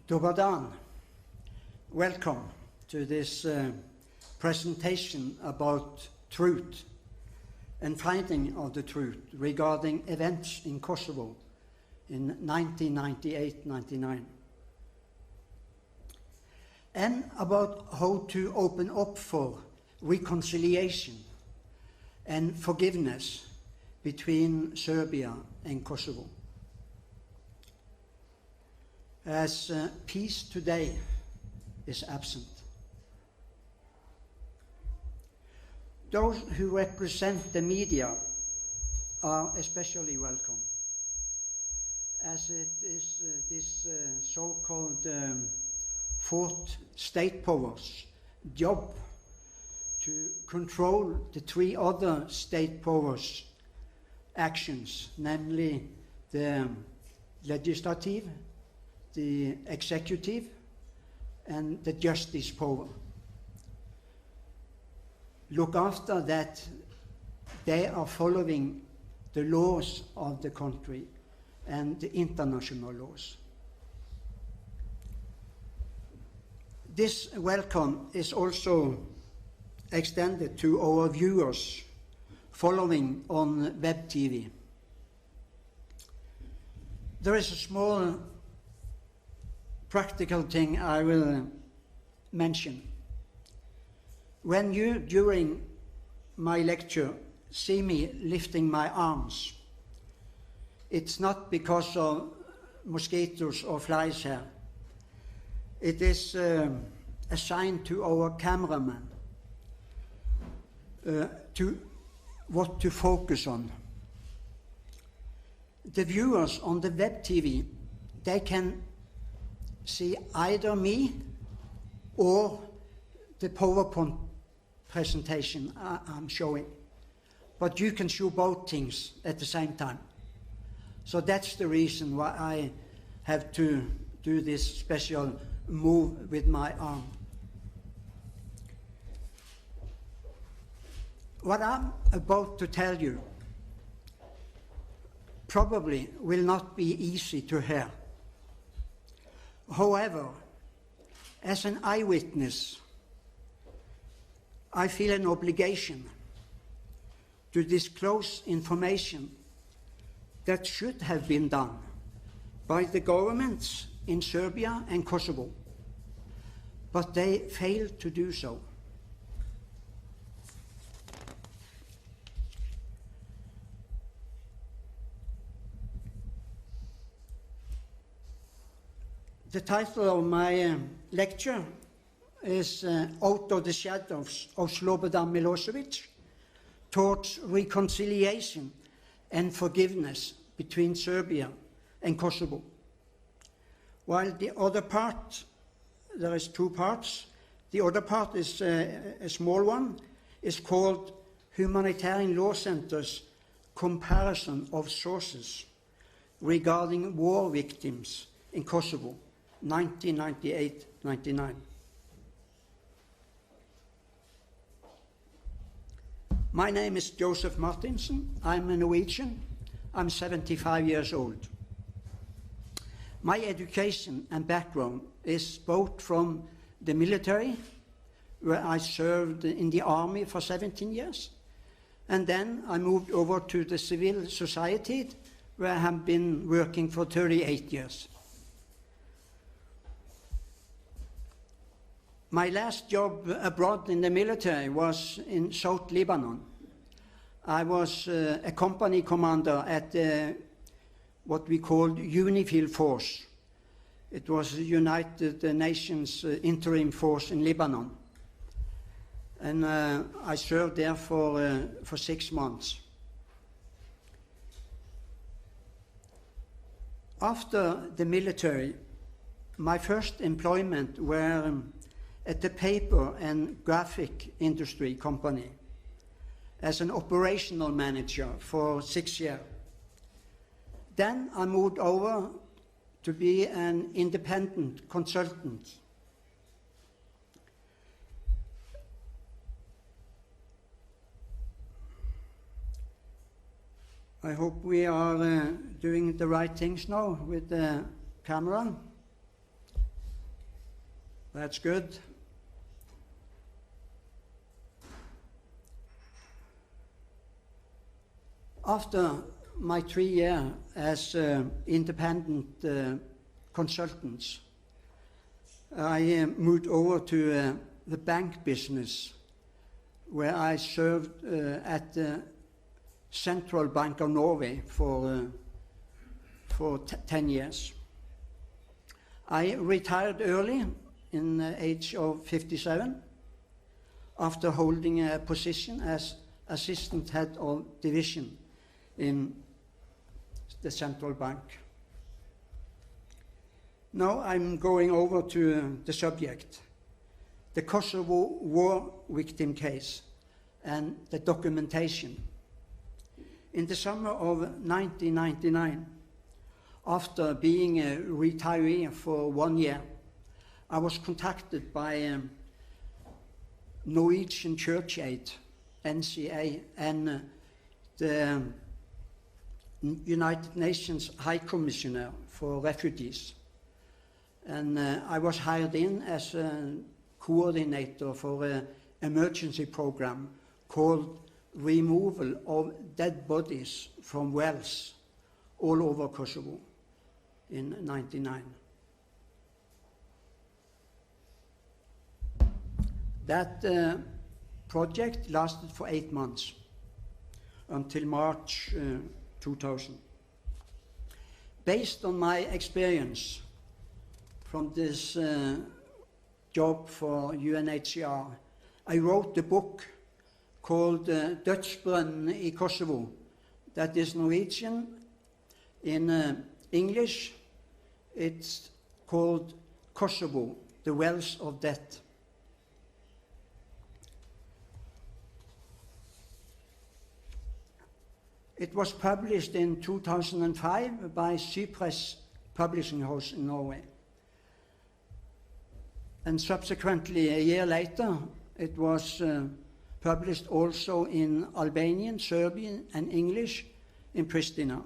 Dobar. Welcome to this presentation about truth and finding of the truth regarding events in Kosovo in 1998-99, and about how to open up for reconciliation and forgiveness between Serbia and Kosovo. As peace today is absent. Those who represent the media are especially welcome, as it is this so-called fourth state power's job to control the three other state powers' actions, namely the legislative, the executive, and the justice power. Look after that they are following the laws of the country and the international laws. This welcome is also extended to our viewers following on web TV. There is a small practical thing I will mention. When you, during my lecture, see me lifting my arms, it's not because of mosquitoes or flies here. It is a sign to our cameraman to what to focus on. The viewers on the web TV, they can see either me or the PowerPoint presentation I'm showing. But you can show both things at the same time. So that's the reason why I have to do this special move with my arm. What I'm about to tell you probably will not be easy to hear. However, as an eyewitness, I feel an obligation to disclose information that should have been done by the governments in Serbia and Kosovo, but they failed to do so. The title of my lecture is Out of the Shadows of Slobodan Milošević Towards Reconciliation and Forgiveness Between Serbia and Kosovo. While the other part, there is two parts, the other part is a small one, is called Humanitarian Law Center's Comparison of Sources Regarding War Victims in Kosovo, 1998-99. My name is Josef Martinsen. I'm a Norwegian. I'm 75 years old. My education and background is both from the military, where I served in the army for 17 years, and then I moved over to the civil society, where I have been working for 38 years. My last job abroad in the military was in South Lebanon. I was a company commander at what we called UNIFIL Force. It was the United Nations interim force in Lebanon. And I served there for 6 months. After the military, my first employment were at the paper and graphic industry company as an operational manager for 6 years. Then I moved over to be an independent consultant. I hope we are doing the right things now with the camera. That's good. After my 3 years as independent consultant, I moved over to the bank business, where I served at the Central Bank of Norway for 10 years. I retired early in the age of 57 after holding a position as assistant head of division in the central bank. Now I'm going over to the subject, the Kosovo war victim case and the documentation. In the summer of 1999, after being a retiree for 1 year, I was contacted by Norwegian Church Aid, NCA, and the United Nations High Commissioner for Refugees. And I was hired in as a coordinator for an emergency program called Removal of Dead Bodies from Wells all over Kosovo in 1999. That project lasted for 8 months, until March 2000. Based on my experience from this job for UNHCR, I wrote a book called Dødsbrønnen i Kosovo, that is Norwegian. In English, it's called Kosovo, the Wells of Death. It was published in 2005 by Cypress Publishing House in Norway. And subsequently, a year later, it was published also in Albanian, Serbian, and English in Pristina.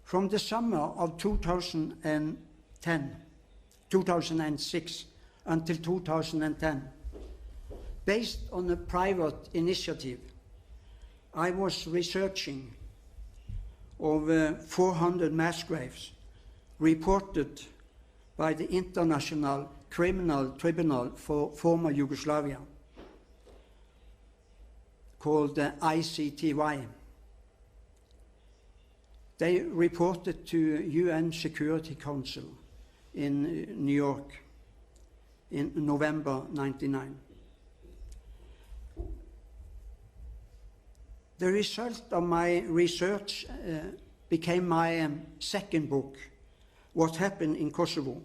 From the summer of 2006 until 2010, based on a private initiative, I was researching over 400 mass graves reported by the International Criminal Tribunal for former Yugoslavia, called the ICTY. They reported to UN Security Council in New York in November 1999. The result of my research became my second book, What Happened in Kosovo,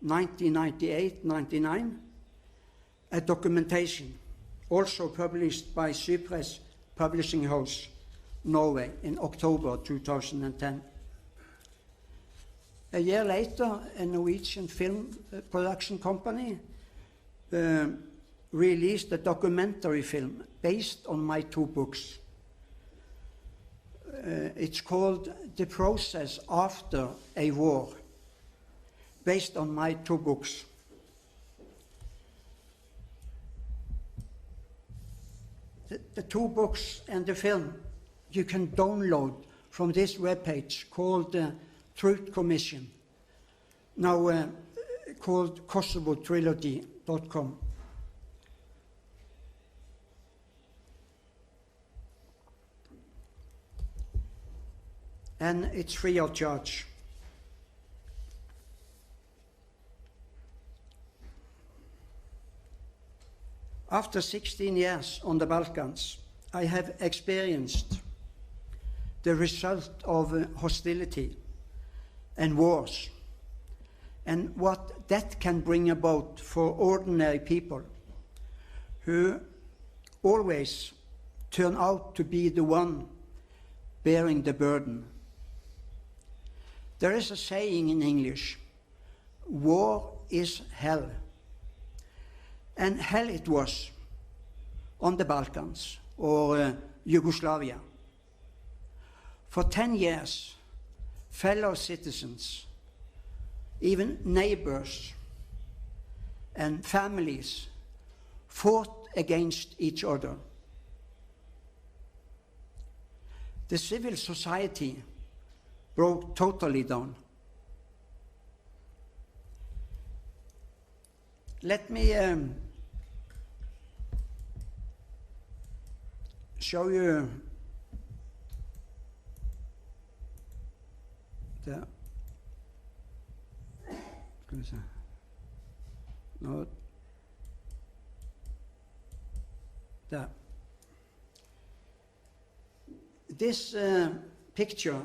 1998-99, a documentation, also published by Cypress Publishing House, Norway, in October 2010. A year later, a Norwegian film production company released a documentary film based on my 2 books. It's called The Process After a War, based on my 2 books. The 2 books and the film you can download from this webpage called Truth Commission, now called KosovoTrilogy.com. And it's free of charge. After 16 years on the Balkans, I have experienced the result of hostility and wars, and what that can bring about for ordinary people who always turn out to be the one bearing the burden. There is a saying in English, war is hell. And hell it was on the Balkans or Yugoslavia. For 10 years, fellow citizens, even neighbors, and families fought against each other. The civil society broke totally down. Let me show you the this picture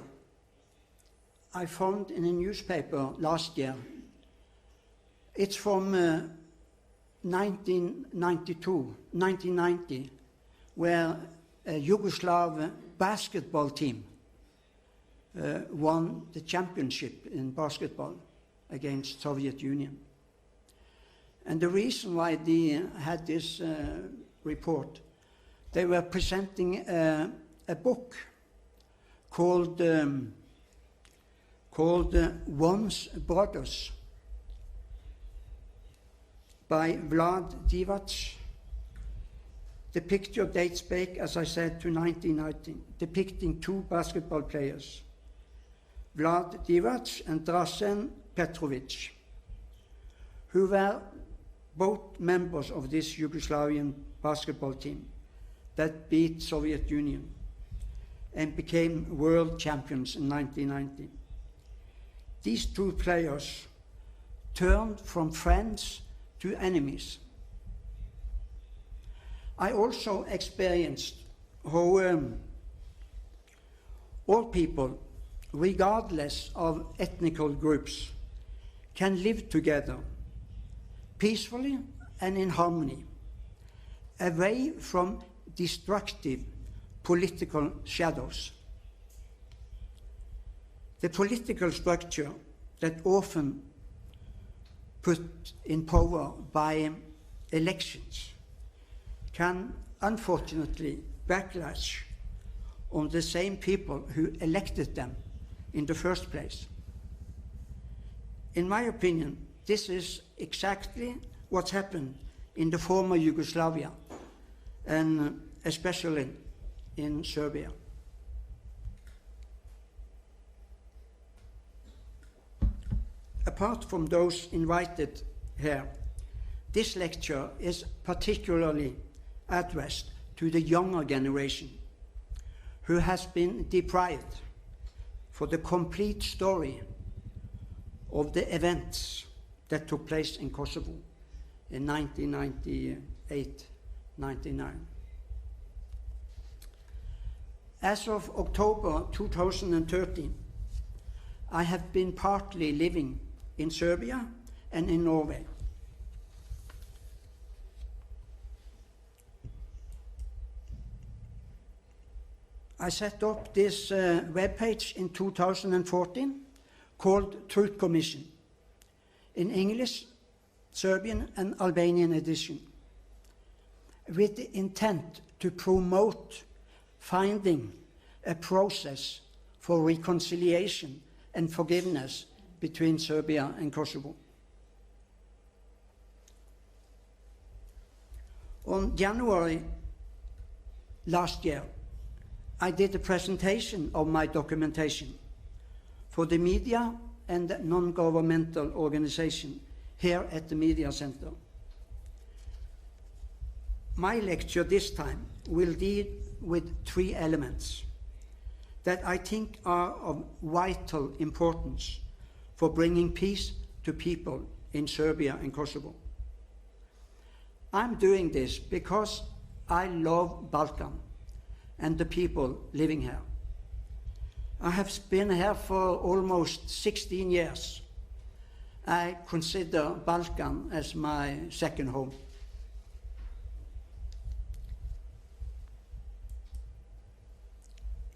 I found in a newspaper last year. It's from 1990, where a Yugoslav basketball team won the championship in basketball against Soviet Union. And the reason why they had this report, they were presenting a book called Once Brothers by Vlad Divac. The picture dates back, as I said, to 1990, depicting two basketball players, Vlad Divac and Drazen Petrovic, who were both members of this Yugoslavian basketball team that beat Soviet Union and became world champions in 1990. These two players turned from friends to enemies. I also experienced how all people, regardless of ethnical groups, can live together peacefully and in harmony, away from destructive political shadows. The political structure that often put in power by elections can unfortunately backlash on the same people who elected them in the first place. In my opinion, this is exactly what happened in the former Yugoslavia, and especially in Serbia. Apart from those invited here, this lecture is particularly addressed to the younger generation who has been deprived for the complete story of the events that took place in Kosovo in 1998-99. As of October 2013, I have been partly living in Serbia and in Norway. I set up this webpage in 2014 called Truth Commission, in English, Serbian and Albanian edition, with the intent to promote finding a process for reconciliation and forgiveness between Serbia and Kosovo. On January last year, I did a presentation of my documentation for the media and non-governmental organization here at the Media Center. My lecture this time will deal with three elements that I think are of vital importance for bringing peace to people in Serbia and Kosovo. I'm doing this because I love Balkan and the people living here. I have been here for almost 16 years. I consider Balkan as my second home.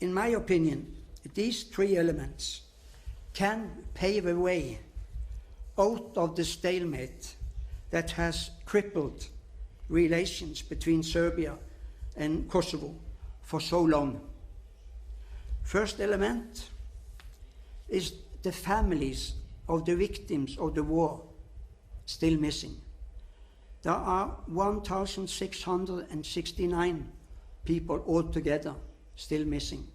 In my opinion, these three elements can pave a way out of the stalemate that has crippled relations between Serbia and Kosovo for so long. First element is the families of the victims of the war still missing. there are 1,669 people altogether still missing.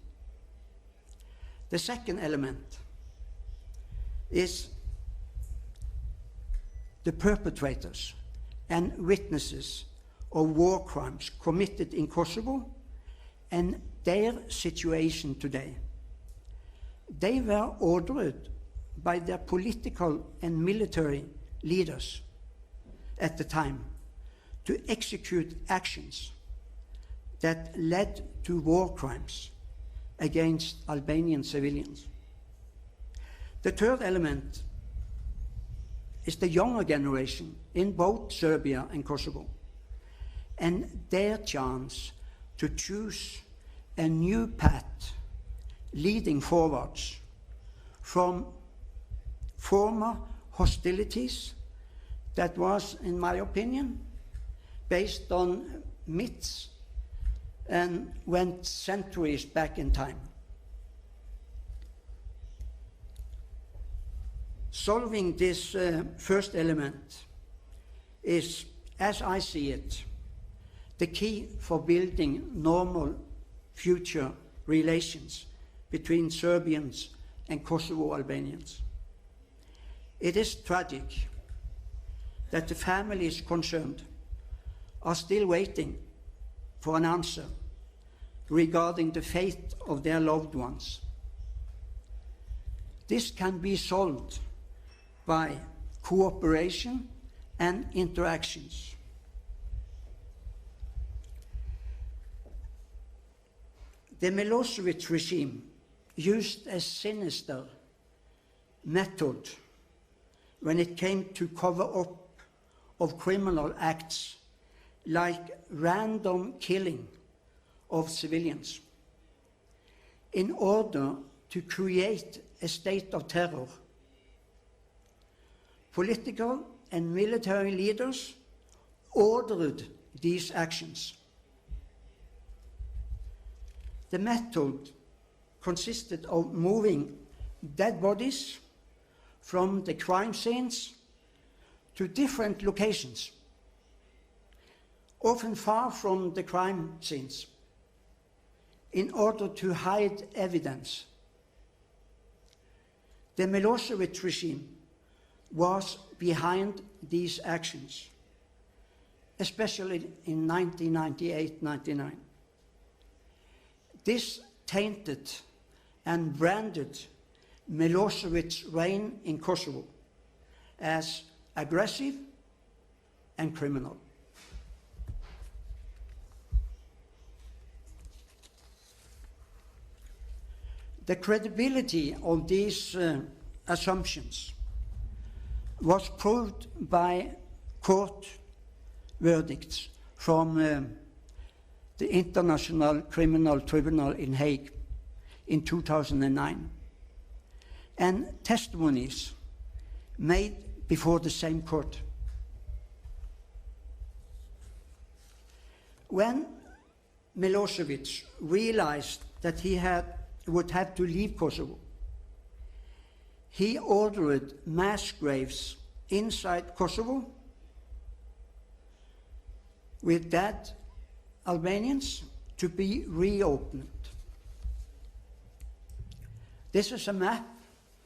The second element is the perpetrators and witnesses of war crimes committed in Kosovo and their situation today. They were ordered by their political and military leaders at the time to execute actions that led to war crimes against Albanian civilians. The third element is the younger generation in both Serbia and Kosovo, and their chance to choose a new path leading forwards from former hostilities that was, in my opinion, based on myths and went centuries back in time. Solving this first element is, as I see it, the key for building normal future relations between Serbians and Kosovo Albanians. It is tragic that the families concerned are still waiting for an answer regarding the fate of their loved ones. This can be solved by cooperation and interactions. The Milošević regime used a sinister method when it came to cover up of criminal acts like random killing of civilians in order to create a state of terror. Political and military leaders ordered these actions. The method consisted of moving dead bodies from the crime scenes to different locations, often far from the crime scenes, in order to hide evidence. The Milošević regime was behind these actions, especially in 1998-99. This tainted and branded Milošević's reign in Kosovo as aggressive and criminal. The credibility of these assumptions was proved by court verdicts from the International Criminal Tribunal in Hague in 2009, and testimonies made before the same court. When Milošević realized that he would have to leave Kosovo, he ordered mass graves inside Kosovo with dead Albanians to be reopened. This is a map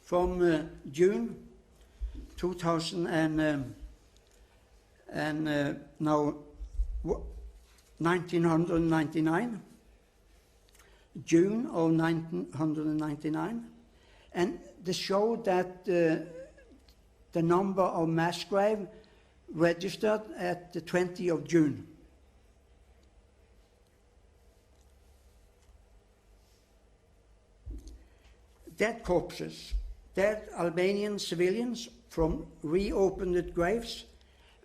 from June 1999, June of 1999, and they show that the number of mass graves registered at the 20th of June. Dead corpses, dead Albanian civilians from reopened graves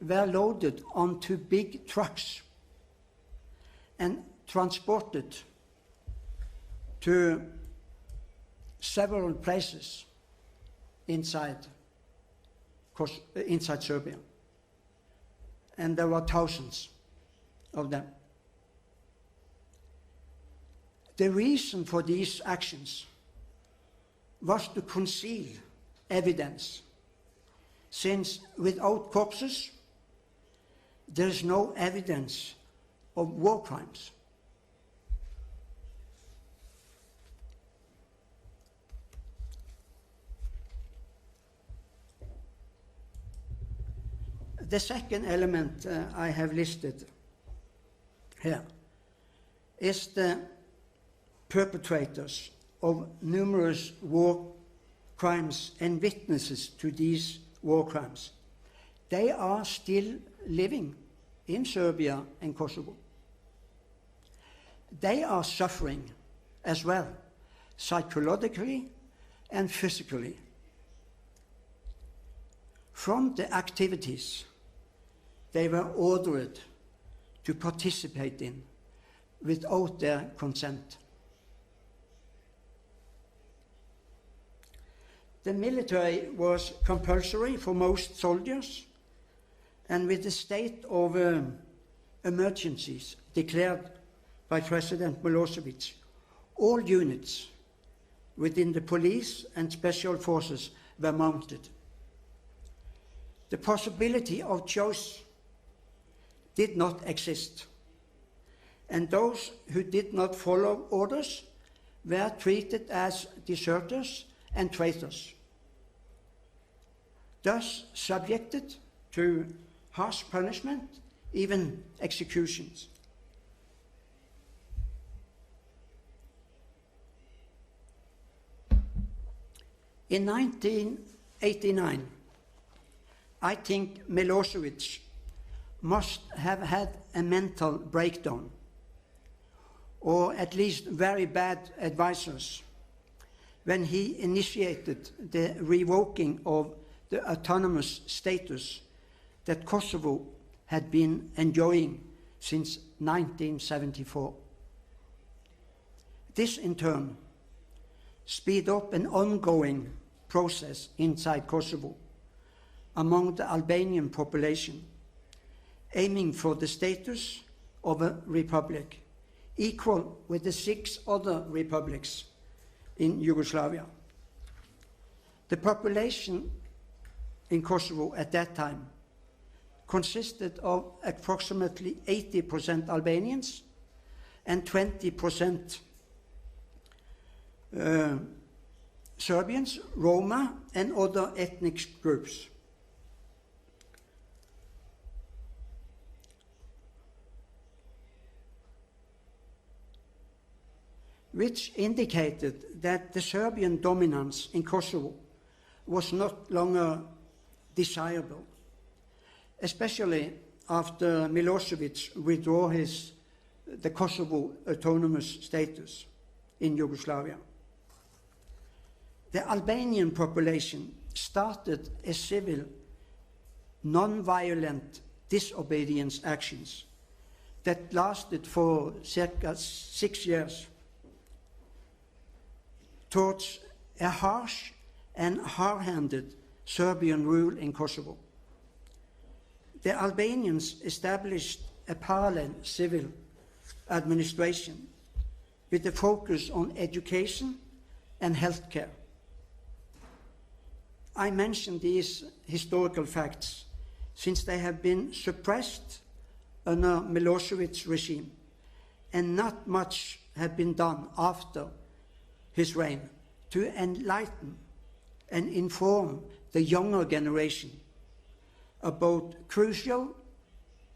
were loaded onto big trucks and transported to several places inside Serbia. And there were thousands of them. The reason for these actions was to conceal evidence, since without corpses, there is no evidence of war crimes. The second element I have listed here is the perpetrators of numerous war crimes and witnesses to these war crimes. They are still living in Serbia and Kosovo. They are suffering as well, psychologically and physically, from the activities they were ordered to participate in without their consent. The military was compulsory for most soldiers, and with the state of emergencies declared by President Milošević, all units within the police and special forces were mounted. The possibility of choice did not exist, and those who did not follow orders were treated as deserters and traitors, thus subjected to harsh punishment, even executions. In 1989, I think Milošević must have had a mental breakdown, or at least very bad advisors, when he initiated the revoking of the autonomous status that Kosovo had been enjoying since 1974. This, in turn, speed up an ongoing process inside Kosovo among the Albanian population, aiming for the status of a republic, equal with the 6 other republics in Yugoslavia. The population in Kosovo at that time consisted of approximately 80% Albanians and 20% Serbians, Roma, and other ethnic groups. Which indicated that the Serbian dominance in Kosovo was not longer desirable, especially after Milošević withdrew the Kosovo autonomous status in Yugoslavia. The Albanian population started a civil, non-violent disobedience actions that lasted for circa 6 years towards a harsh and hard-handed Serbian rule in Kosovo. The Albanians established a parallel civil administration with a focus on education and healthcare. I mention these historical facts since they have been suppressed under Milošević's regime, and not much have been done after his reign to enlighten and inform the younger generation about crucial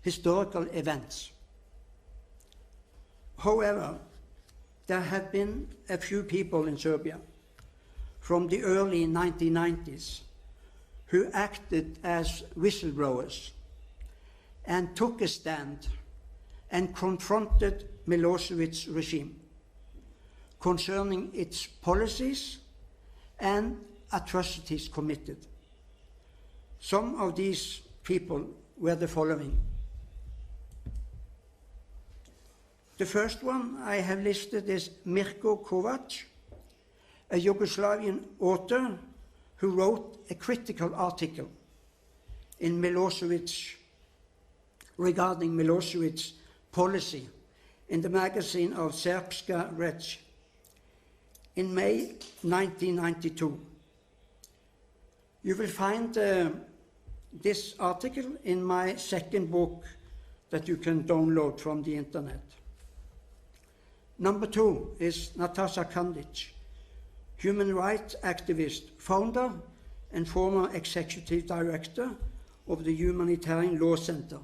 historical events. However, there have been a few people in Serbia from the early 1990s who acted as whistleblowers and took a stand and confronted Milošević's regime concerning its policies and atrocities committed. Some of these people were the following. The first one I have listed is Mirko Kovac, a Yugoslavian author who wrote a critical article in regarding Milošević's policy in the magazine of Srpska Reč in May 1992. You will find this article in my second book, that you can download from the internet. Number 2 is Natasha Kandic, human rights activist, founder and former executive director of the Humanitarian Law Center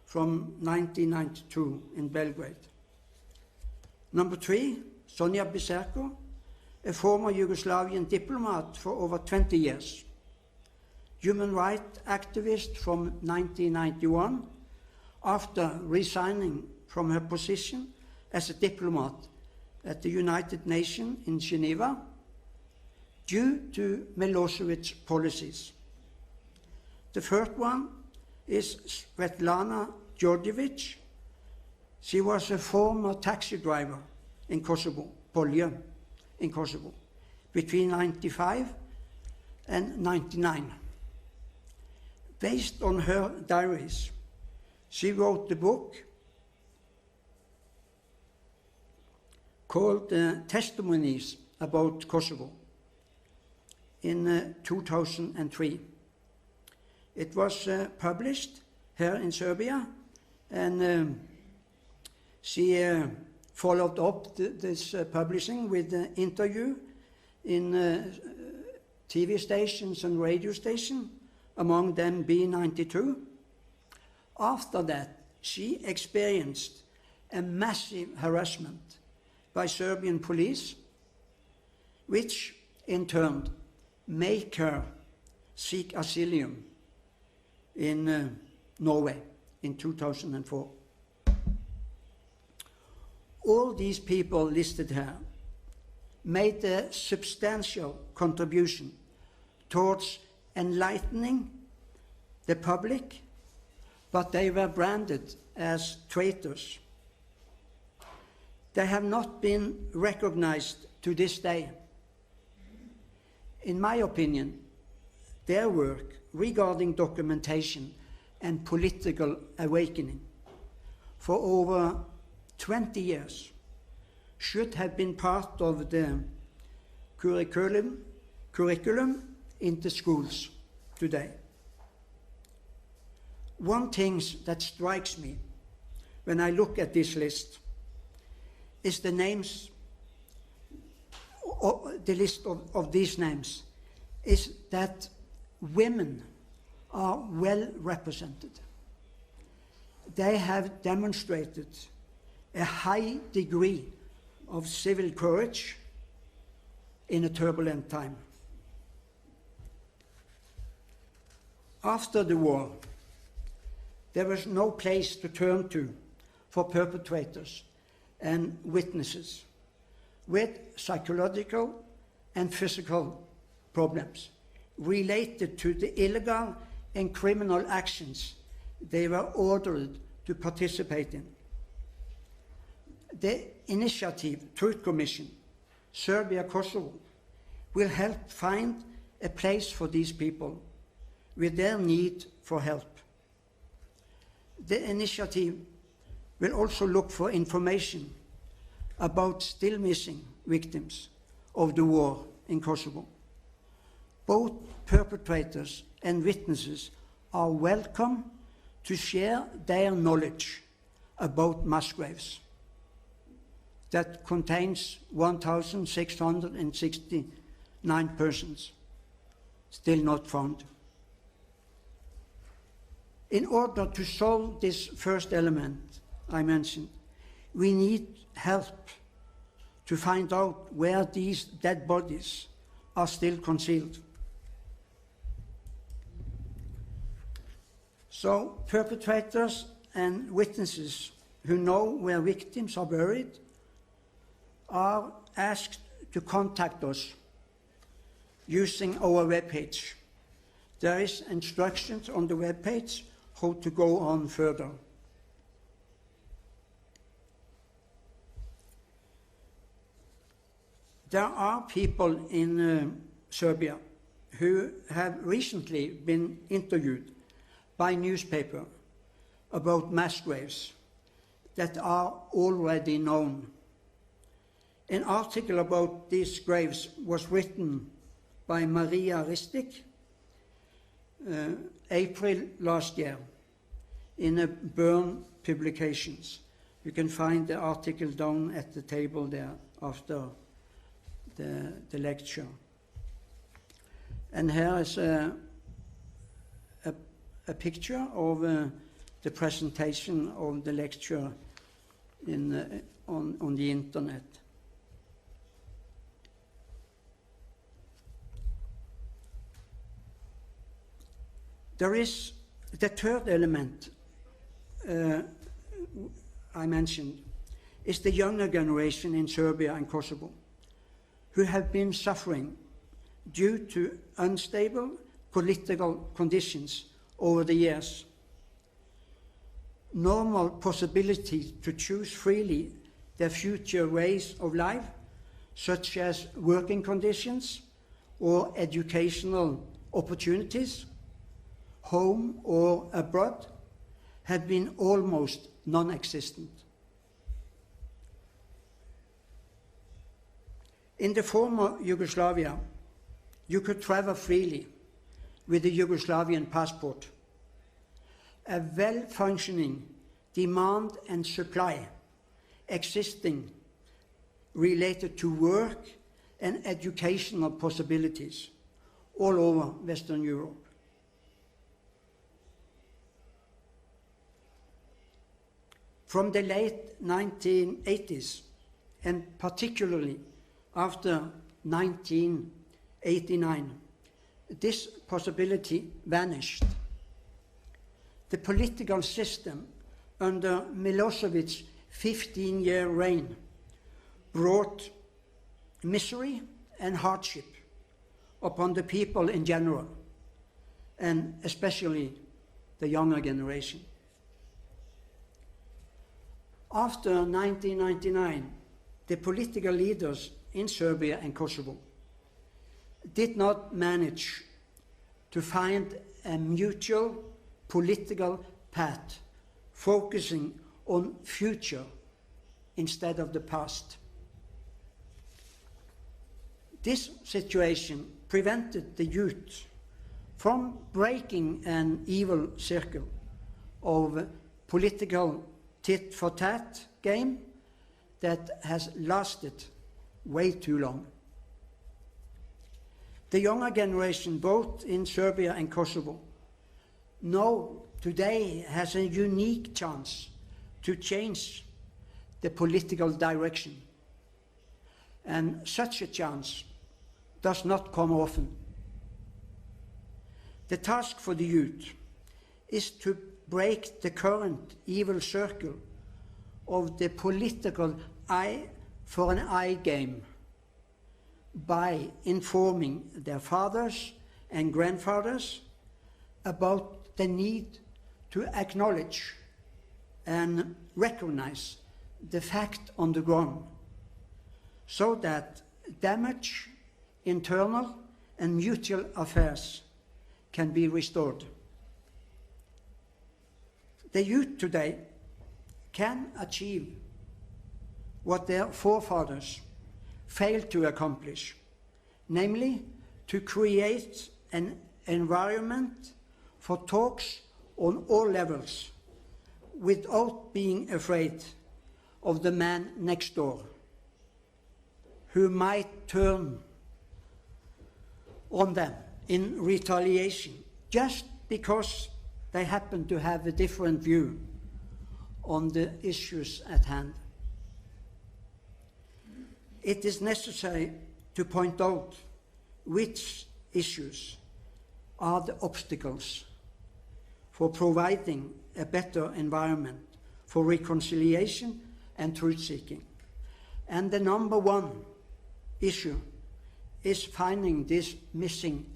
from 1992 in Belgrade. Number 3, Sonja Biserko, a former Yugoslavian diplomat for over 20 years, human rights activist from 1991, after resigning from her position as a diplomat at the United Nations in Geneva due to Milošević policies. The third one is Svetlana Đorđević. She was a former taxi driver in Kosovo, Polje, in Kosovo, between 1995 and 1999. Based on her diaries, she wrote the book called Testimonies About Kosovo in 2003. It was published here in Serbia, and she followed up this publishing with an interview in TV stations and radio stations, among them B92. After that, she experienced a massive harassment by Serbian police, which in turn made her seek asylum in Norway in 2004. All these people listed here made a substantial contribution towards enlightening the public, but they were branded as traitors. They have not been recognized to this day. In my opinion, their work regarding documentation and political awakening for over 20 years should have been part of the curriculum in the schools today. One thing that strikes me when I look at this list is the names, the list of these names, is that women are well represented. They have demonstrated a high degree of civil courage in a turbulent time. After the war, there was no place to turn to for perpetrators and witnesses with psychological and physical problems related to the illegal and criminal actions they were ordered to participate in. The initiative Truth Commission, Serbia-Kosovo, will help find a place for these people with their need for help. The initiative will also look for information about still missing victims of the war in Kosovo. Both perpetrators and witnesses are welcome to share their knowledge about mass graves that contains 1,669 persons still not found. In order to solve this first element I mentioned, we need help to find out where these dead bodies are still concealed. So perpetrators and witnesses who know where victims are buried are asked to contact us using our webpage. There is instructions on the webpage how to go on further. There are people in Serbia who have recently been interviewed by newspaper about mass graves that are already known. An article about these graves was written by Maria Ristic, April last year. in a Bern Publications. You can find the article down at the table there after the lecture. And here is a picture of the presentation of the lecture on the internet. There is the third element I mentioned, is the younger generation in Serbia and Kosovo, who have been suffering due to unstable political conditions over the years. Normal possibility to choose freely their future ways of life, such as working conditions or educational opportunities, home or abroad, have been almost non-existent. In the former Yugoslavia, you could travel freely with a Yugoslavian passport. A well-functioning demand and supply existing related to work and educational possibilities all over Western Europe. From the late 1980s, and particularly after 1989, this possibility vanished. The political system under Milosevic's 15-year reign brought misery and hardship upon the people in general, and especially the younger generation. After 1999, the political leaders in Serbia and Kosovo did not manage to find a mutual political path focusing on future instead of the past. This situation prevented the youth from breaking an evil circle of political tit-for-tat game that has lasted way too long. The younger generation, both in Serbia and Kosovo, now today has a unique chance to change the political direction. And such a chance does not come often. The task for the youth is to break the current evil circle of the political eye for an eye game by informing their fathers and grandfathers about the need to acknowledge and recognize the fact on the ground, so that damaged internal and mutual affairs can be restored. The youth today can achieve what their forefathers failed to accomplish, namely to create an environment for talks on all levels without being afraid of the man next door who might turn on them in retaliation just because they happen to have a different view on the issues at hand. It is necessary to point out which issues are the obstacles for providing a better environment for reconciliation and truth-seeking. And the number one issue is finding these missing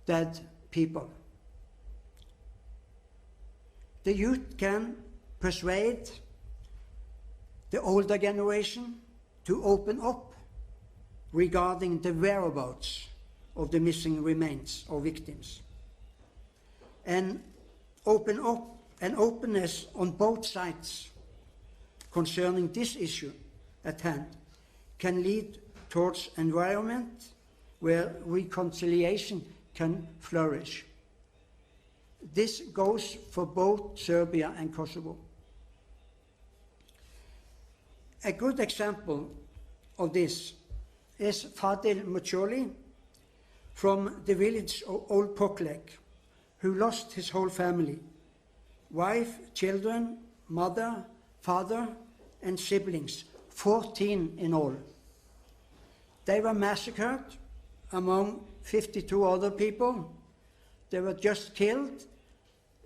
dead people. The youth can persuade the older generation to open up regarding the whereabouts of the missing remains or victims, and open up an openness on both sides concerning this issue at hand can lead towards an environment where reconciliation can flourish. This goes for both Serbia and Kosovo. A good example of this is Fadil Mucholi from the village of Old Poklek, who lost his whole family, wife, children, mother, father, and siblings, 14 in all. They were massacred among 52 other people. They were just killed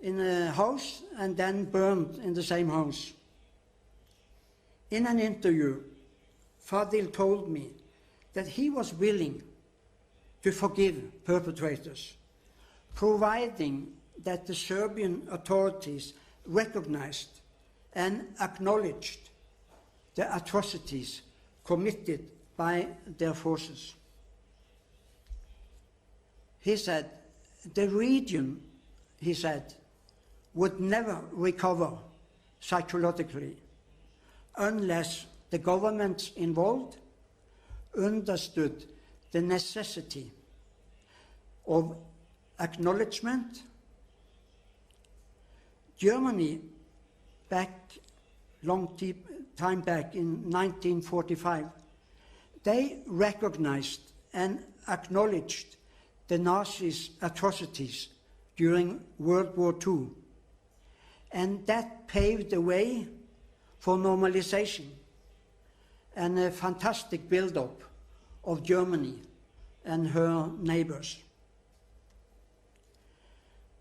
in a house and then burned in the same house. In an interview, Fadil told me that he was willing to forgive perpetrators, providing that the Serbian authorities recognized and acknowledged the atrocities committed by their forces. He said, the region, he said, would never recover psychologically unless the governments involved understood the necessity of acknowledgement. Germany, long time back in 1945, they recognized and acknowledged the Nazis' atrocities during World War II, and that paved the way for normalization and a fantastic build-up of Germany and her neighbors.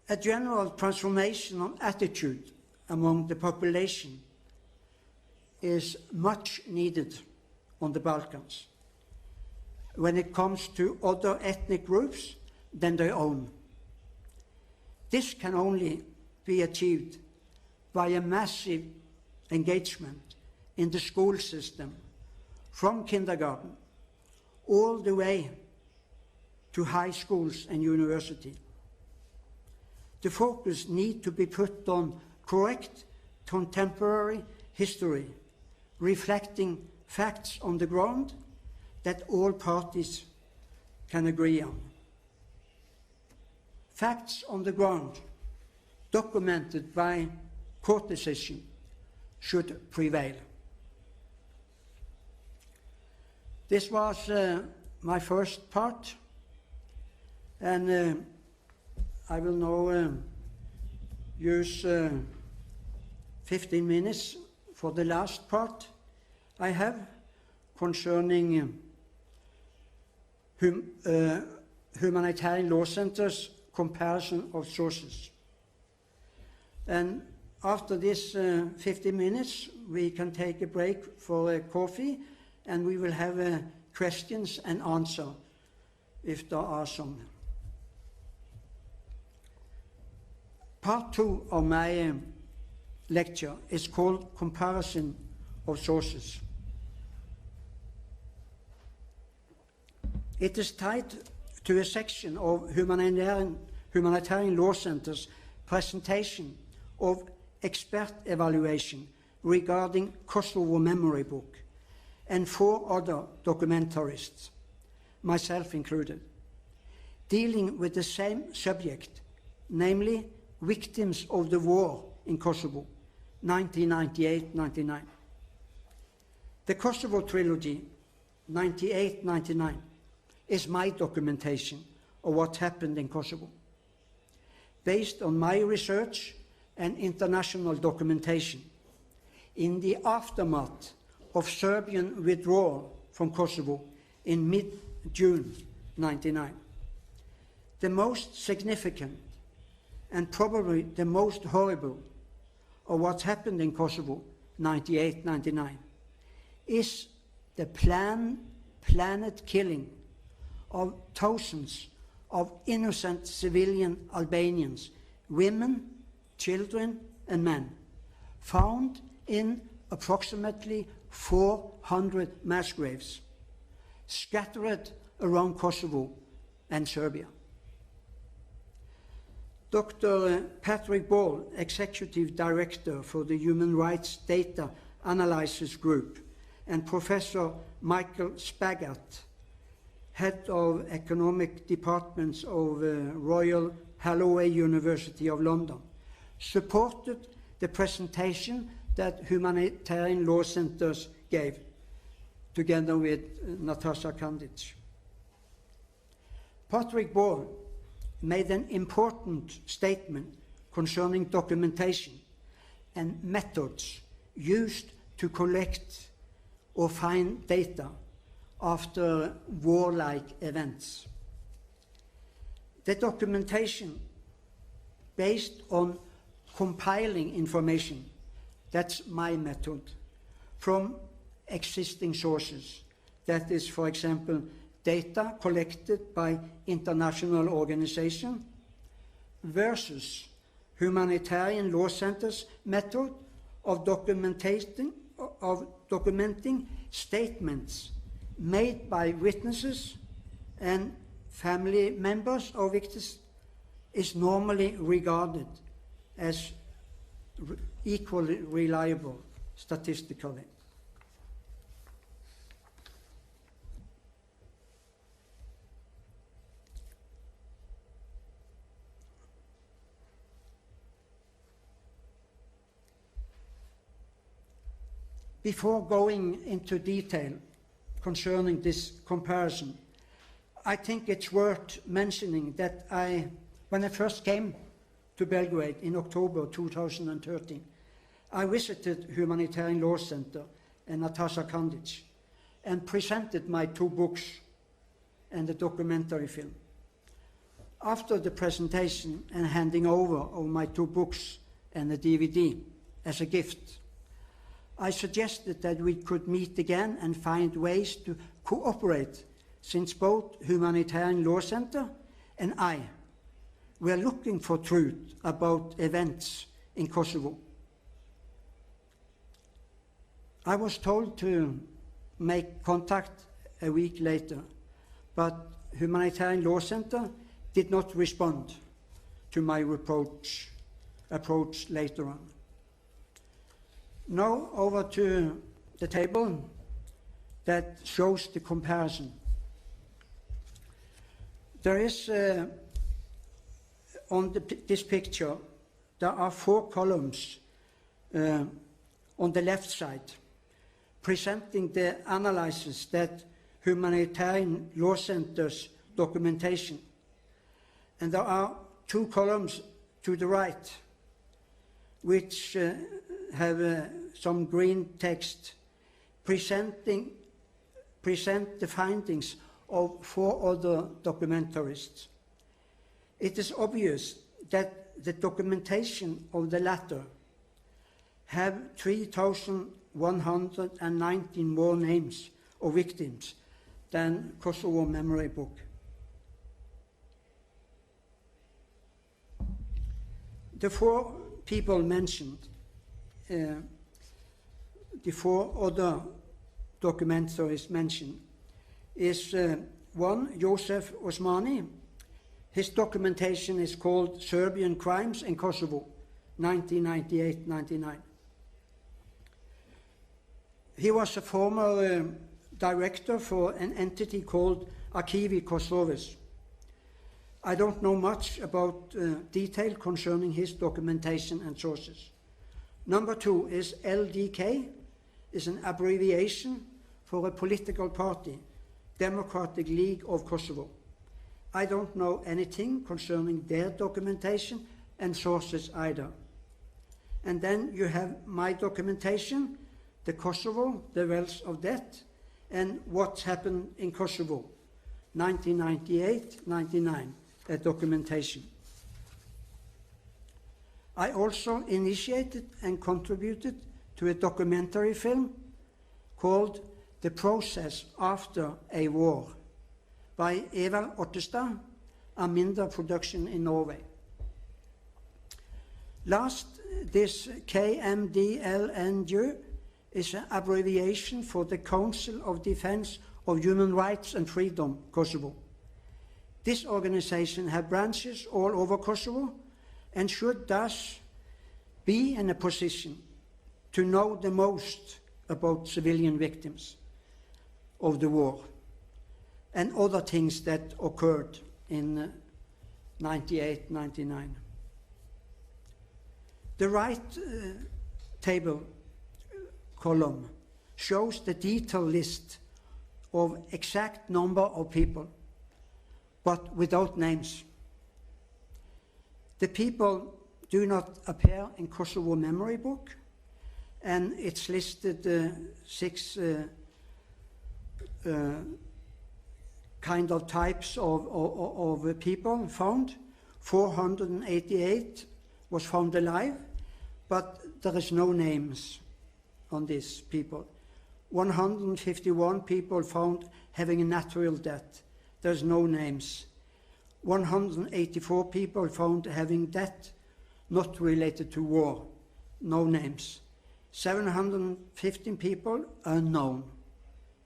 A general transformation of attitude among the population is much needed on the Balkans when it comes to other ethnic groups than their own. This can only be achieved by a massive engagement in the school system, from kindergarten all the way to high schools and university. The focus needs to be put on correct contemporary history, reflecting facts on the ground that all parties can agree on. Facts on the ground, documented by court decision, should prevail. This was my first part, and I will now use 15 minutes for the last part I have concerning humanitarian law centers, comparison of sources. And after this 15 minutes, we can take a break for a coffee, and we will have questions and answer if there are some. Part 2 of my lecture is called Comparison of Sources. It is tied to a section of humanitarian law center's presentation of expert evaluation regarding Kosovo memory book and 4 other documentarists, myself included, dealing with the same subject, namely victims of the war in Kosovo, 1998-99. The Kosovo trilogy, 98-99, is my documentation of what happened in Kosovo, based on my research and international documentation in the aftermath of Serbian withdrawal from Kosovo in mid-June 99. The most significant and probably the most horrible of what happened in Kosovo 98-99 is the planned killing of thousands of innocent civilian Albanians, women, children and men, found in approximately 400 mass graves scattered around Kosovo and Serbia. Dr. Patrick Ball, Executive Director for the Human Rights Data Analysis Group, and Professor Michael Spagat, head of economic departments of Royal Holloway University of London, supported the presentation that Humanitarian Law Centers gave, together with Natasha Kandic. Patrick Ball made an important statement concerning documentation and methods used to collect or find data after warlike events. The documentation based on compiling information, that's my method, from existing sources. That is, for example, data collected by international organizations versus Humanitarian Law Center's method of documenting statements made by witnesses and family members of victims is normally regarded as equally reliable statistically. Before going into detail concerning this comparison, I think it's worth mentioning that when I first came to Belgrade in October 2013, I visited Humanitarian Law Center and Natasha Kandic and presented my 2 books and the documentary film. After the presentation and handing over of my 2 books and the DVD as a gift, I suggested that we could meet again and find ways to cooperate, since both Humanitarian Law Center and I were looking for truth about events in Kosovo. I was told to make contact a week later, but Humanitarian Law Center did not respond to my approach later on. Now over to the table that shows the comparison. There is, on this picture, there are 4 columns on the left side, presenting the analysis that Humanitarian Law Center's documentation. And there are 2 columns to the right, which have some green text, present the findings of 4 other documentarists. It is obvious that the documentation of the latter have 3,119 more names of victims than Kosovo Memory Book. The 4 people mentioned, the 4 other documentaries mentioned, is one, Josef Osmani. His documentation is called Serbian Crimes in Kosovo, 1998-99. He was a former director for an entity called Archivi KOSOVÖS. I don't know much about detail concerning his documentation and sources. Number 2 is LDK, is an abbreviation for a political party, Democratic League of Kosovo. I don't know anything concerning their documentation and sources either. And then you have my documentation, the Kosovo, the wells of debt, and what's happened in Kosovo, 1998-99, a documentation. I also initiated and contributed to a documentary film called The Process After a War by Eva Ottestad, Aminda Production in Norway. Last, this KMDLNJ is an abbreviation for the Council of Defense of Human Rights and Freedom, Kosovo. This organization has branches all over Kosovo and should thus be in a position to know the most about civilian victims of the war. and other things that occurred in 98, 99. The right table column shows the detailed list of exact number of people, but without names. The people do not appear in Kosovo memory book, and it's listed 6 kind of types of people found. 488 was found alive, but there is no names on these people. 151 people found having a natural death. There's no names. 184 people found having death not related to war. No names. 715 people unknown.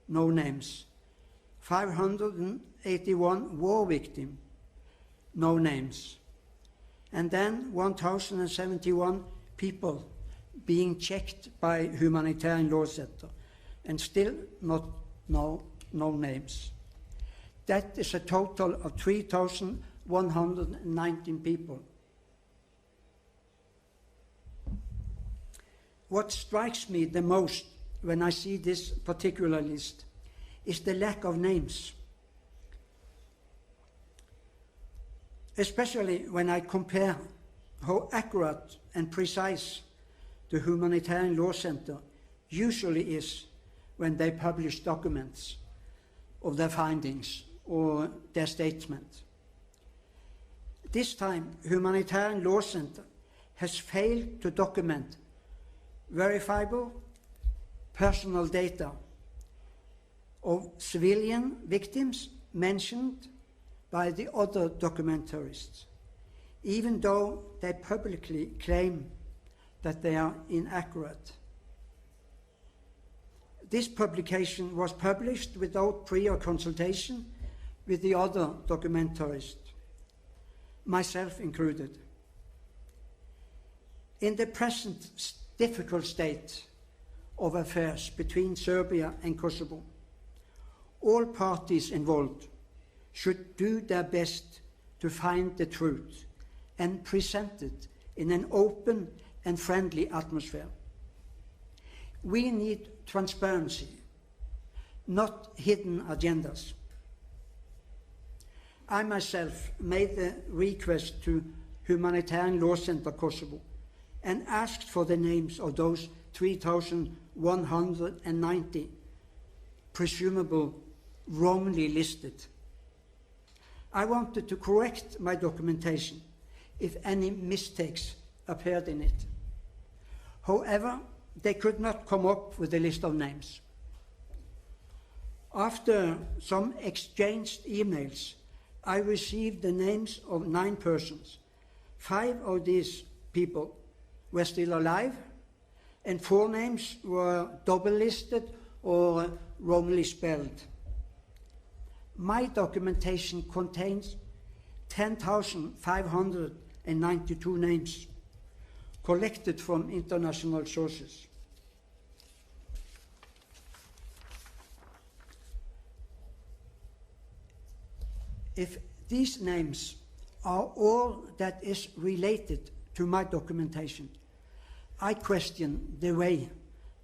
No names. 581 war victims. No names. And then 1,071 people being checked by Humanitarian Law Center, and still no names. That is a total of 3,119 people. What strikes me the most when I see this particular list is the lack of names. Especially when I compare how accurate and precise the Humanitarian Law Center usually is when they publish documents of their findings or their statement. This time, Humanitarian Law Center has failed to document verifiable personal data of civilian victims mentioned by the other documentarists, even though they publicly claim that they are inaccurate. This publication was published without prior consultation with the other documentarists, myself included. In the present difficult state of affairs between Serbia and Kosovo, all parties involved should do their best to find the truth and present it in an open and friendly atmosphere. We need transparency, not hidden agendas. I myself made the request to Humanitarian Law Center Kosovo and asked for the names of those 3,190 presumable wrongly listed. I wanted to correct my documentation if any mistakes appeared in it. However, they could not come up with a list of names. After some exchanged emails, I received the names of 9 persons. 5 of these people were still alive, and 4 names were double listed or wrongly spelled. My documentation contains 10,592 names collected from international sources. If these names are all that is related to my documentation, I question the way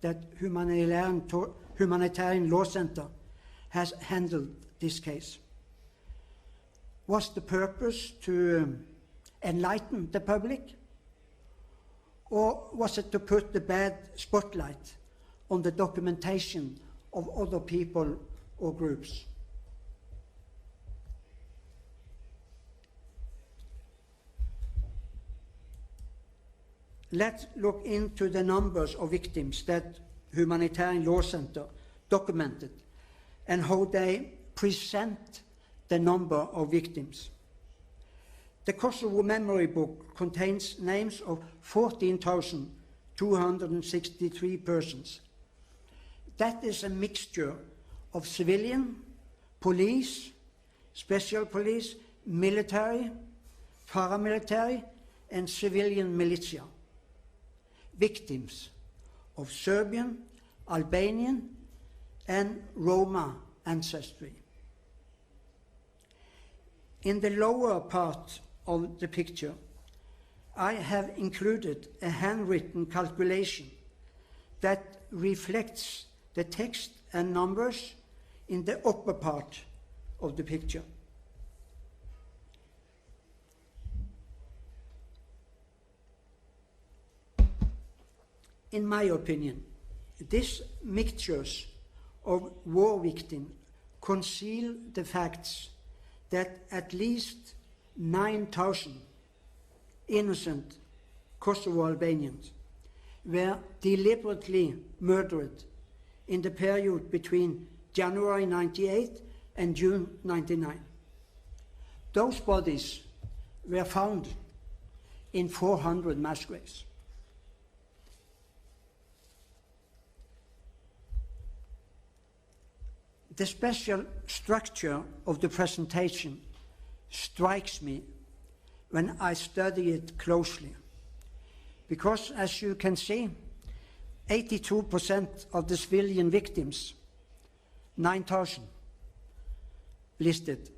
that Humanitarian Law Center has handled this case. Was the purpose to enlighten the public? Or was it to put the bad spotlight on the documentation of other people or groups? Let's look into the numbers of victims that Humanitarian Law Center documented and how they present the number of victims. The Kosovo Memory Book contains names of 14,263 persons. That is a mixture of civilian, police, special police, military, paramilitary, and civilian militia. Victims of Serbian, Albanian, and Roma ancestry. In the lower part of the picture, I have included a handwritten calculation that reflects the text and numbers in the upper part of the picture. In my opinion, these mixtures of war victims conceal the facts that at least 9,000 innocent Kosovo Albanians were deliberately murdered in the period between January 98 and June 99. Those bodies were found in 400 mass graves. The special structure of the presentation strikes me when I study it closely, because as you can see, 82% of the civilian victims, 9,000 listed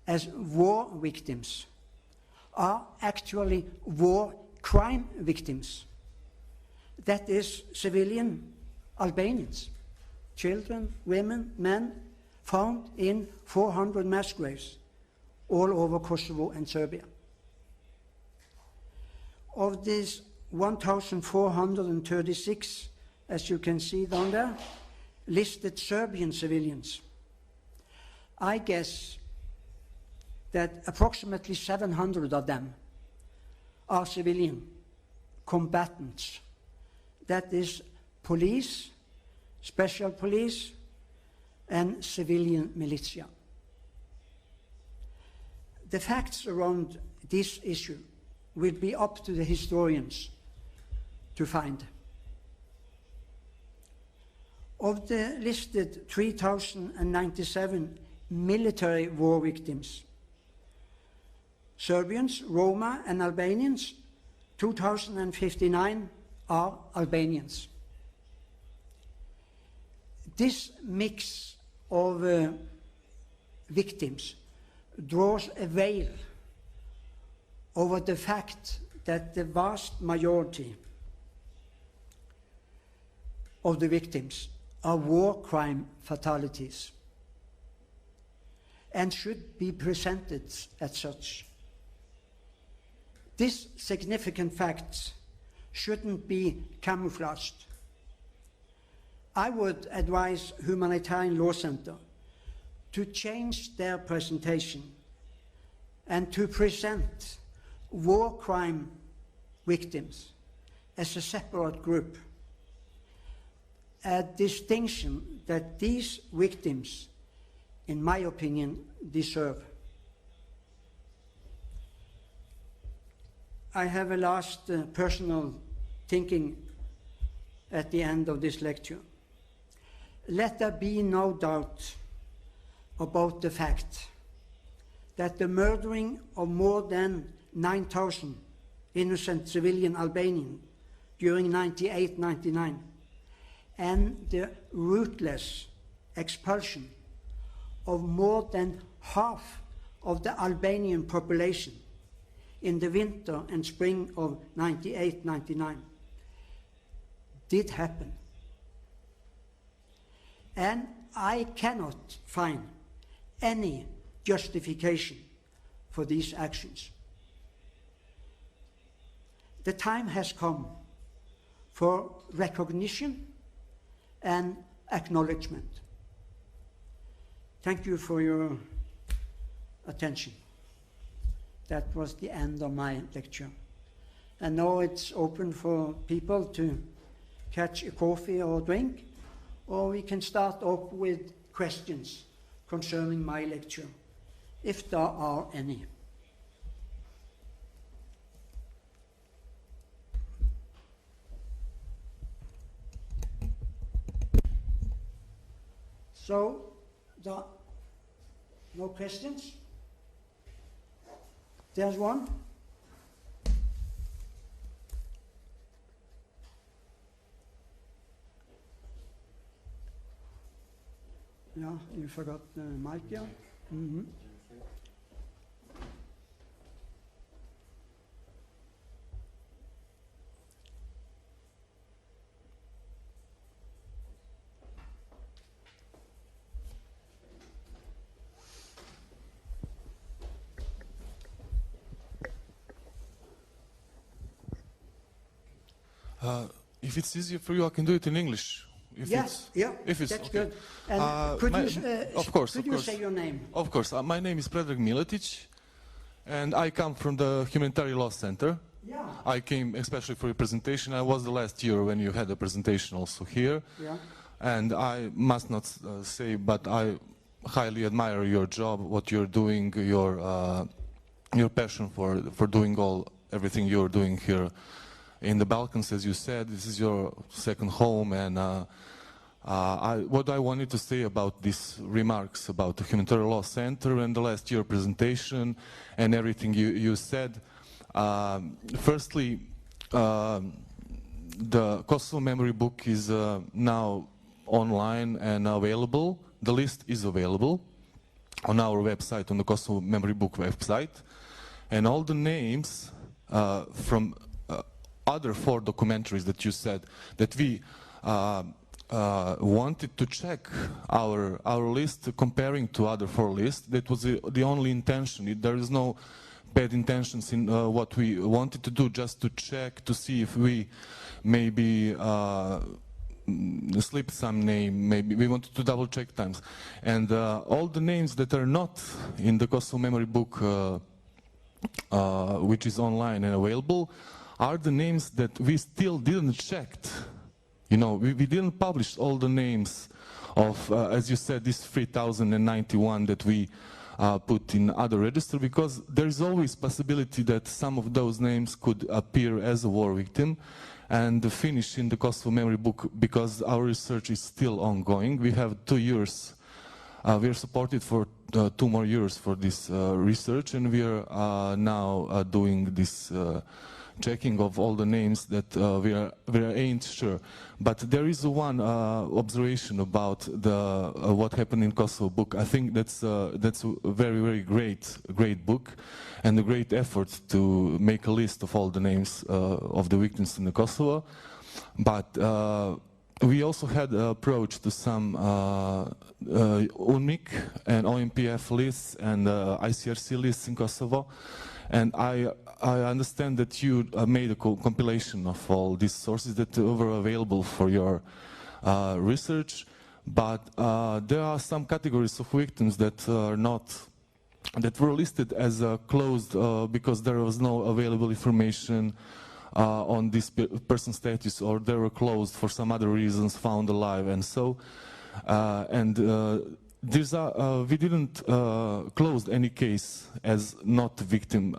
as war victims, are actually war crime victims. That is civilian Albanians. Children, women, men, found in 400 mass graves all over Kosovo and Serbia. Of these 1,436, as you can see down there, listed Serbian civilians, I guess that approximately 700 of them are civilian combatants. That is police, special police, and civilian militia. The facts around this issue will be up to the historians to find. Of the listed 3,097 military war victims, Serbians, Roma, and Albanians, 2,059 are Albanians. This mix of victims draws a veil over the fact that the vast majority of the victims are war crime fatalities and should be presented as such. These significant facts shouldn't be camouflaged. I would advise Humanitarian Law Center to change their presentation and to present war crime victims as a separate group, a distinction that these victims, in my opinion, deserve. I have a last personal thinking at the end of this lecture. Let there be no doubt about the fact that the murdering of more than 9,000 innocent civilian Albanians during 98-99 and the ruthless expulsion of more than half of the Albanian population in the winter and spring of 98-99 did happen. And I cannot find any justification for these actions. The time has come for recognition and acknowledgement. Thank you for your attention. That was the end of my lecture. And now it's open for people to catch a coffee or drink, or we can start off with questions concerning my lecture, if there are any. So, no questions? There's one. Yeah, you forgot the mic, yeah? Mm-hmm. If it's easier for you, I can do it in English. Yes, yeah, that's okay. good. And could you say your name? Of course. My name is Predrag Miletić, and I come from the Humanitarian Law Center. Yeah. I came especially for your presentation. I was the last year when you had a presentation also here. Yeah. And I must not say, but I highly admire your job, what you're doing, your passion for doing everything you're doing here in the Balkans. As you said, this is your second home, and what I wanted to say about these remarks about the Humanitarian Law Center and the last year presentation and everything you said. Firstly, the Kosovo memory book is now online and available. The list is available on our website, on the Kosovo memory book website, and all the names from other 4 documentaries that you said that we wanted to check our list comparing to other 4 lists. That was the only intention. There is no bad intentions in what we wanted to do, just to check to see if we maybe slip some name. Maybe we wanted to double check times, and all the names that are not in the Kosovo memory book, which is online and available, are the names that we still didn't check. You know, we didn't publish all the names of, as you said, this 3,091 that we put in other register, because there is always possibility that some of those names could appear as a war victim and finish in the Kosovo memory book, because our research is still ongoing. We have 2 years. We are supported for 2 more years for this research, and we are now doing this checking of all the names that we ain't sure. But there is one observation about the what happened in Kosovo book. I think that's a very great book, and a great effort to make a list of all the names of the victims in the Kosovo. But we also had an approach to some UNMIK and OMPF lists and ICRC lists in Kosovo, and I understand that you made a compilation of all these sources that were available for your research, but there are some categories of victims that are not, that were listed as closed because there was no available information on this person's status, or they were closed for some other reasons, found alive, and so. These are, we didn't close any case as not victim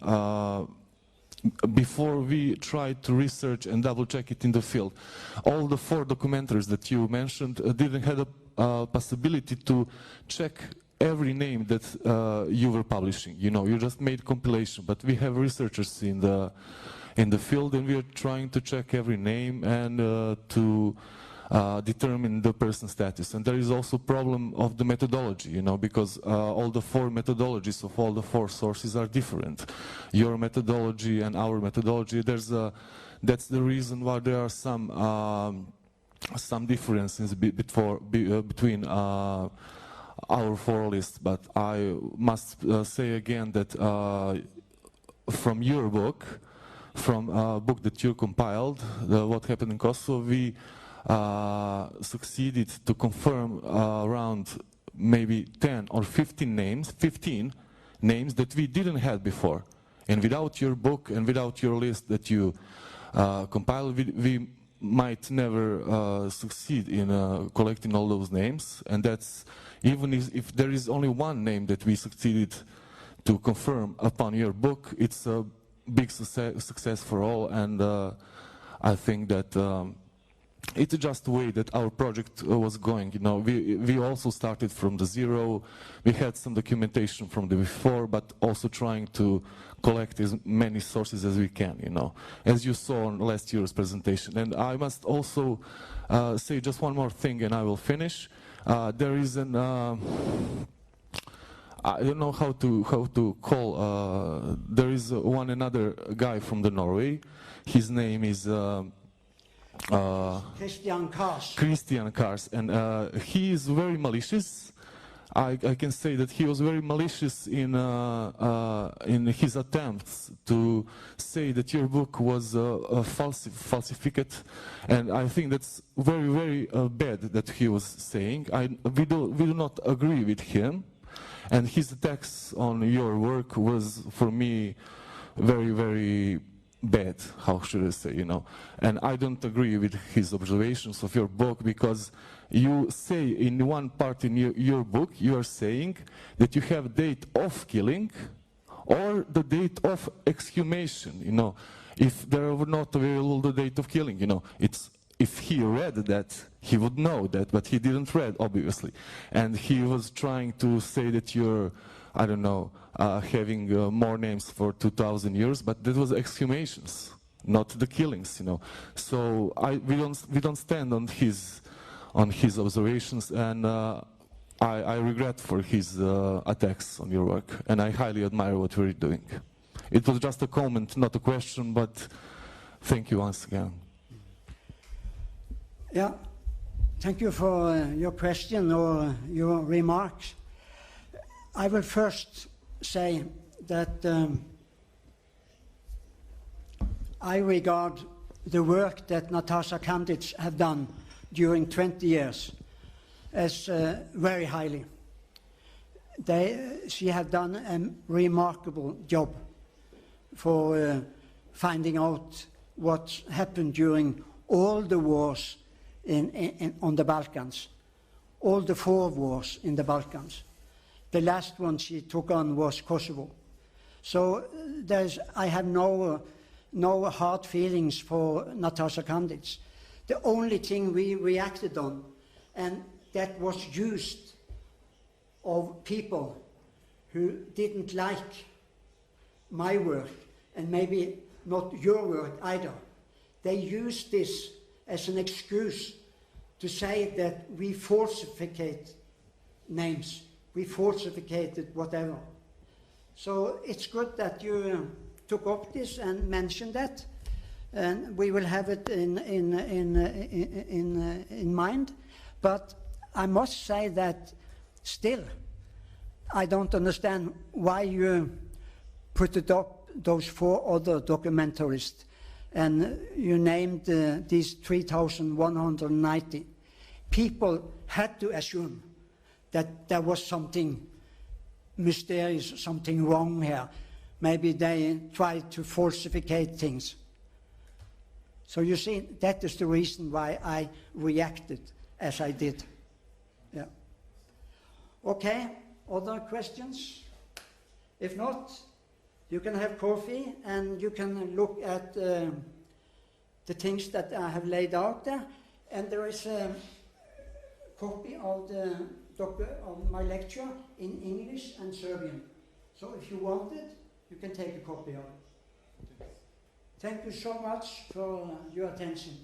before we tried to research and double check it in the field. All the 4 documentaries that you mentioned didn't have a possibility to check every name that you were publishing. You know, you just made compilation, but we have researchers in the field, and we are trying to check every name and to determine the person's status. And there is also a problem of the methodology, you know, because all the 4 methodologies of all the 4 sources are different. Your methodology and our methodology, that's the reason why there are some differences between our 4 lists. But I must say again that from your book, from a book that you compiled, What Happened in Kosovo, we succeeded to confirm around maybe 10 or 15 names that we didn't have before. And without your book and without your list that you compiled, we might never succeed in collecting all those names. And that's, even if there is only one name that we succeeded to confirm upon your book, it's a big success for all. And I think that it's just the way that our project was going. You know, we also started from the zero. We had some documentation from the before, but also trying to collect as many sources as we can, you know, as you saw on last year's presentation. And I must also say just one more thing, and I will finish. There is an I don't know how to call. There is another guy from the Norway. His name is Christian Kars. Christian Kars, and he is very malicious. I can say that he was very malicious in his attempts to say that your book was a falsificate, and I think that's very, very bad that he was saying. We do not agree with him, and his attacks on your work was, for me, very, very bad, how should I say, you know. And I don't agree with his observations of your book, because you say in one part in your book, you are saying that you have date of killing or the date of exhumation, you know. If there were not available the date of killing, you know, if he read that, he would know that, but he didn't read, obviously. And he was trying to say that you're, I don't know, having more names for 2,000 years, but that was exhumations, not the killings, you know. So we don't stand on his observations, and I regret for his attacks on your work, and I highly admire what you're doing. It was just a comment, not a question, but thank you once again. Yeah, thank you for your question or your remarks. I will first say that I regard the work that Natasha Kandic have done during 20 years as very highly. She has done a remarkable job for finding out what happened during all the wars on the Balkans, all the 4 wars in the Balkans. The last one she took on was Kosovo. So I have no hard feelings for Natasha Kandic. The only thing we reacted on, and that was used of people who didn't like my work, and maybe not your work either. They used this as an excuse to say that we falsificate names, we falsificated whatever. So it's good that you took up this and mentioned that, and we will have it in mind. But I must say that still, I don't understand why you put it up, those 4 other documentarists, and you named these 3,190. People had to assume that there was something mysterious, something wrong here. Maybe they tried to falsificate things. So you see, that is the reason why I reacted as I did. Yeah. Okay, other questions? If not, you can have coffee and you can look at the things that I have laid out there. And there is a copy of my lecture in English and Serbian. So if you want it, you can take a copy of it. Thank you so much for your attention.